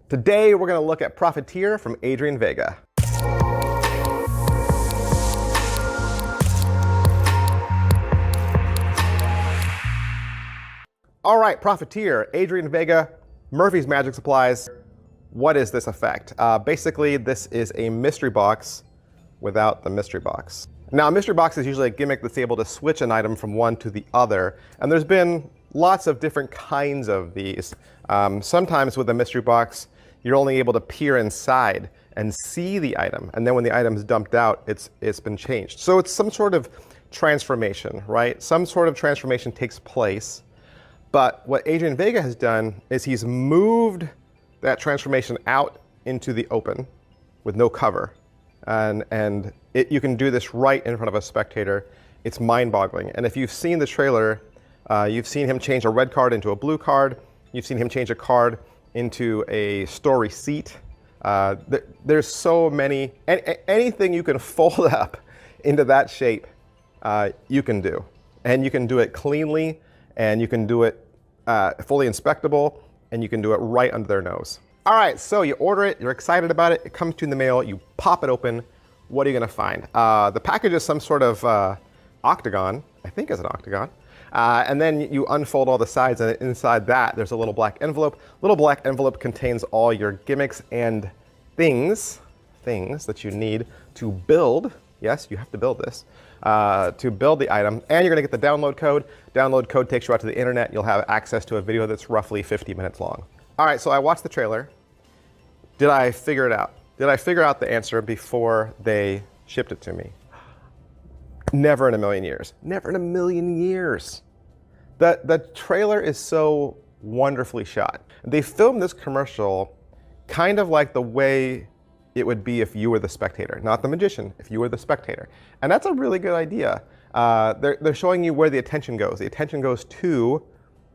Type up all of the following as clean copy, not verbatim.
Today we're going to look at Profiteer from Adrian Vega. All right, Profiteer, Adrian Vega, Murphy's Magic Supplies. What is this effect? Basically, this is a mystery box without the mystery box. Now, a mystery box is usually a gimmick that's able to switch an item from one to the other. And there's been lots of different kinds of these. Sometimes with a mystery box, you're only able to peer inside and see the item. And then when the item is dumped out, it's been changed. So it's some sort of transformation, right? Some sort of transformation takes place. But what Adrian Vega has done is he's moved that transformation out into the open with no cover. And you can do this right in front of a spectator. It's mind-boggling. And if you've seen the trailer, you've seen him change a red card into a blue card. You've seen him change a card into a store receipt. There's so many, anything you can fold up into that shape, you can do. And you can do it cleanly, and you can do it fully inspectable, and you can do it right under their nose. All right, so you order it, you're excited about it, it comes to you in the mail, you pop it open. What are you gonna find? The package is some sort of octagon, I think it's an octagon. And then you unfold all the sides, and inside that there's a little black envelope. Little black envelope contains all your gimmicks and things that you need to build. Yes, you have to build this. To build the item, and you're gonna get the download code. Download code takes you out to the internet. You'll have access to a video that's roughly 50 minutes long. All right, so I watched the trailer. Did I figure it out? Did I figure out the answer before they shipped it to me? Never in a million years. Never in a million years. The trailer is so wonderfully shot. They filmed this commercial kind of like the way it would be if you were the spectator, not the magician, if you were the spectator. And that's a really good idea. They're showing you where the attention goes. The attention goes to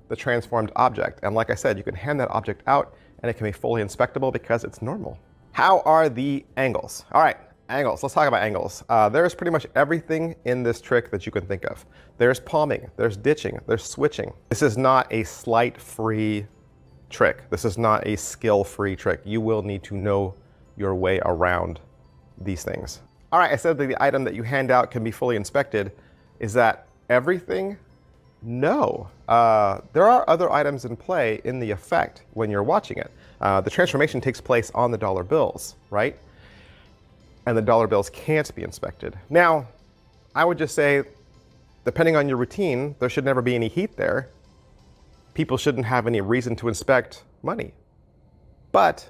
the transformed object. And like I said, you can hand that object out and it can be fully inspectable because it's normal. How are the angles? All right, angles, let's talk about angles. There's pretty much everything in this trick that you can think of. There's palming, there's ditching, there's switching. This is not a sleight-free trick. This is not a skill-free trick. You will need to know your way around these things. All right, I said that the item that you hand out can be fully inspected. Is that everything? No. There are other items in play in the effect when you're watching it. The transformation takes place on the dollar bills, right? And the dollar bills can't be inspected. Now, I would just say, depending on your routine, there should never be any heat there. People shouldn't have any reason to inspect money. But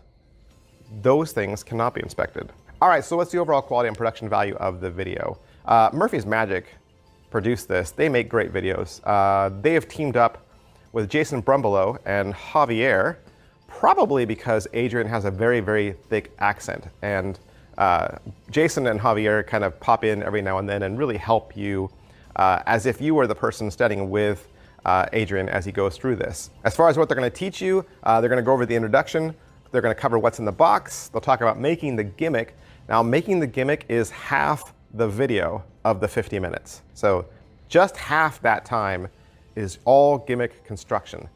those things cannot be inspected. All right, so what's the overall quality and production value of the video? Murphy's Magic produced this. They make great videos. They have teamed up with Jason Brumbelow and Javier, probably because Adrian has a very, very thick accent. And Jason and Javier kind of pop in every now and then and really help you as if you were the person studying with Adrian as he goes through this. As far as what they're gonna teach you, they're gonna go over the introduction. They're gonna cover what's in the box. They'll talk about making the gimmick. Now, making the gimmick is half the video of the 50 minutes. So just half that time is all gimmick construction.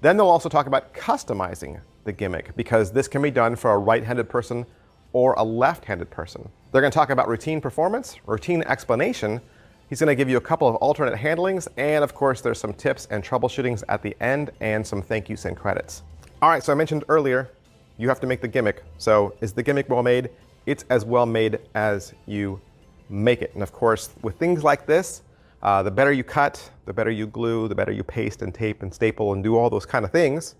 Then they'll also talk about customizing the gimmick, because this can be done for a right-handed person or a left-handed person. They're gonna talk about routine performance, routine explanation. He's gonna give you a couple of alternate handlings, and of course there's some tips and troubleshootings at the end and some thank yous and credits. All right, so I mentioned earlier, you have to make the gimmick. So is the gimmick well made? It's as well made as you make it. And of course, with things like this, the better you cut, the better you glue, the better you paste and tape and staple and do all those kind of things,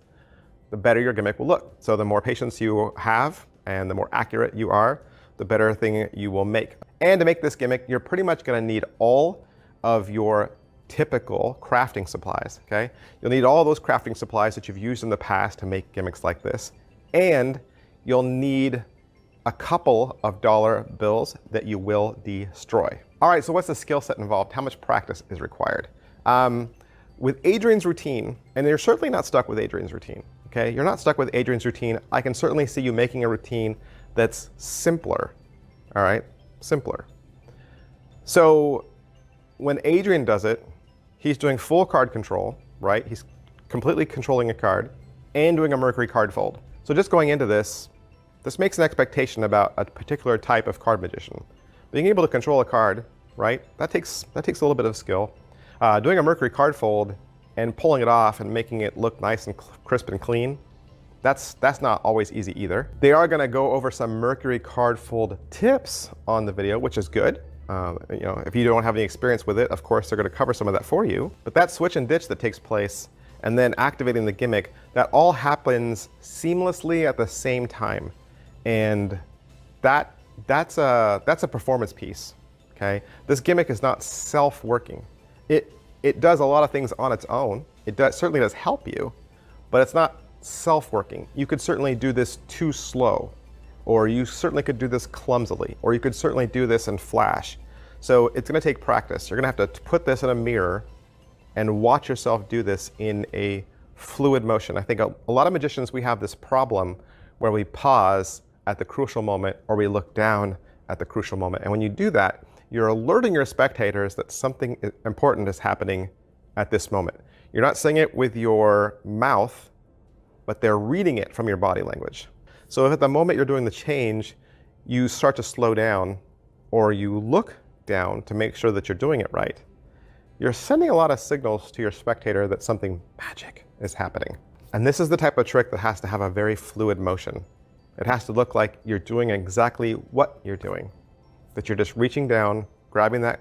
the better your gimmick will look. So the more patience you have and the more accurate you are, the better thing you will make. And to make this gimmick, you're pretty much gonna need all of your typical crafting supplies, okay? You'll need all those crafting supplies that you've used in the past to make gimmicks like this. And you'll need a couple of dollar bills that you will destroy. All right, so what's the skill set involved? How much practice is required? With Adrian's routine, and you're certainly not stuck with Adrian's routine, okay? You're not stuck with Adrian's routine. I can certainly see you making a routine that's simpler, all right? Simpler. So when Adrian does it, he's doing full card control, right? He's completely controlling a card and doing a Mercury card fold. So just going into this, this makes an expectation about a particular type of card magician. Being able to control a card, right, that takes a little bit of skill. Doing a Mercury card fold and pulling it off and making it look nice and crisp and clean, that's not always easy either. They are going to go over some Mercury card fold tips on the video, which is good. You know, if you don't have any experience with it, of course, they're going to cover some of that for you. But that switch and ditch that takes place and then activating the gimmick, that all happens seamlessly at the same time. And that's a performance piece, okay? This gimmick is not self-working. It does a lot of things on its own. It certainly does help you, but it's not self-working. You could certainly do this too slow, or you certainly could do this clumsily, or you could certainly do this in flash. So it's gonna take practice. You're gonna have to put this in a mirror and watch yourself do this in a fluid motion. I think a lot of magicians, we have this problem where we pause at the crucial moment or we look down at the crucial moment. And when you do that, you're alerting your spectators that something important is happening at this moment. You're not saying it with your mouth, but they're reading it from your body language. So if at the moment you're doing the change, you start to slow down or you look down to make sure that you're doing it right, you're sending a lot of signals to your spectator that something magic is happening. And this is the type of trick that has to have a very fluid motion. It has to look like you're doing exactly what you're doing, that you're just reaching down, grabbing that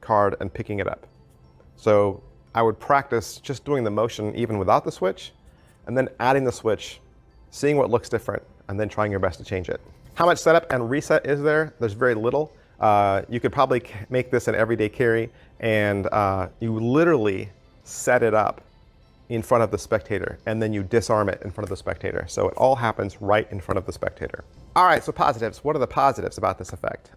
card and picking it up. So I would practice just doing the motion even without the switch, and then adding the switch, seeing what looks different, and then trying your best to change it. How much setup and reset is there? There's very little. You could probably make this an everyday carry, and you literally set it up in front of the spectator, and then you disarm it in front of the spectator. So it all happens right in front of the spectator. All right, so positives. What are the positives about this effect?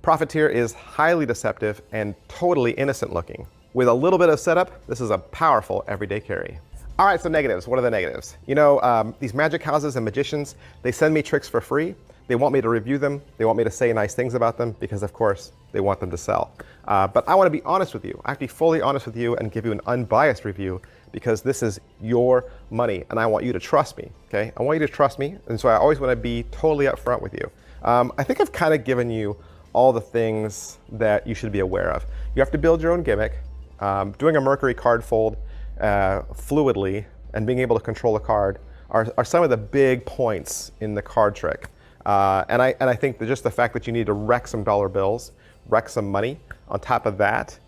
Profiteer is highly deceptive and totally innocent looking. With a little bit of setup, this is a powerful everyday carry. All right, so negatives. What are the negatives? You know, these magic houses and magicians, they send me tricks for free. They want me to review them. They want me to say nice things about them because, of course, they want them to sell. But I want to be honest with you. I have to be fully honest with you and give you an unbiased review because this is your money and I want you to trust me, okay? I want you to trust me, and so I always want to be totally upfront with you. I think I've kind of given you all the things that you should be aware of. You have to build your own gimmick. Doing a Mercury card fold fluidly and being able to control a card are some of the big points in the card trick. And I think that just the fact that you need to wreck some dollar bills, wreck some money on top of that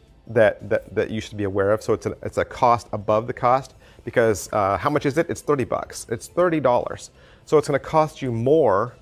you should be aware of. So it's a cost above the cost because how much is it? It's 30 bucks. It's $30. So it's going to cost you more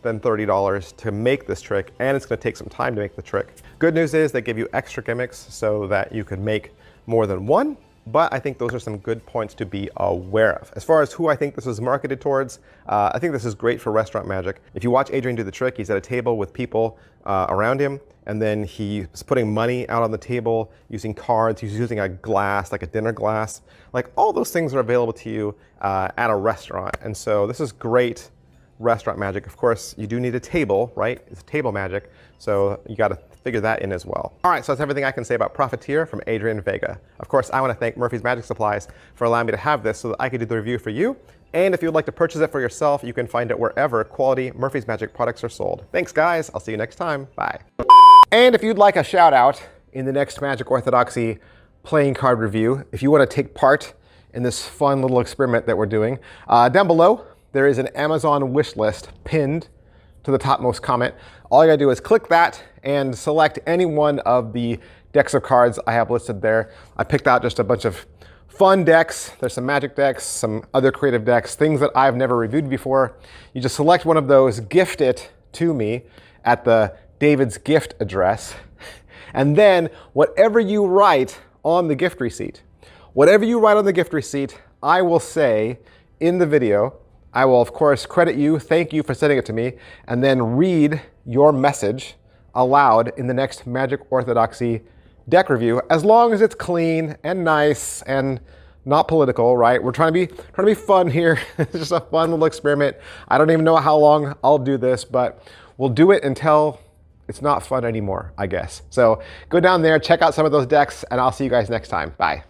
than $30 to make this trick, and it's going to take some time to make the trick. Good news is they give you extra gimmicks so that you can make more than one. But I think those are some good points to be aware of. As far as who I think this is marketed towards, I think this is great for restaurant magic. If you watch Adrian do the trick, he's at a table with people around him, and then he's putting money out on the table using cards. He's using a glass, like a dinner glass. Like all those things are available to you at a restaurant. And so this is great restaurant magic. Of course, you do need a table, right? It's table magic. So you got to figure that in as well. All right, so that's everything I can say about Profiteer from Adrian Vega. Of course, I want to thank Murphy's Magic Supplies for allowing me to have this so that I could do the review for you. And if you'd like to purchase it for yourself, you can find it wherever quality Murphy's Magic products are sold. Thanks, guys. I'll see you next time. Bye. And if you'd like a shout out in the next Magic Orthodoxy playing card review, if you want to take part in this fun little experiment that we're doing, down below, there is an Amazon wish list pinned to the topmost comment. All you gotta do is click that and select any one of the decks of cards I have listed there. I picked out just a bunch of fun decks. There's some magic decks, some other creative decks, things that I've never reviewed before. You just select one of those, gift it to me at the David's gift address, and then whatever you write on the gift receipt, I will say in the video. I will, of course, credit you, thank you for sending it to me, and then read your message aloud in the next Magic Orthodoxy deck review, as long as it's clean and nice and not political, right? We're trying to be fun here. It's just a fun little experiment. I don't even know how long I'll do this, but we'll do it until it's not fun anymore, I guess. So go down there, check out some of those decks, and I'll see you guys next time. Bye.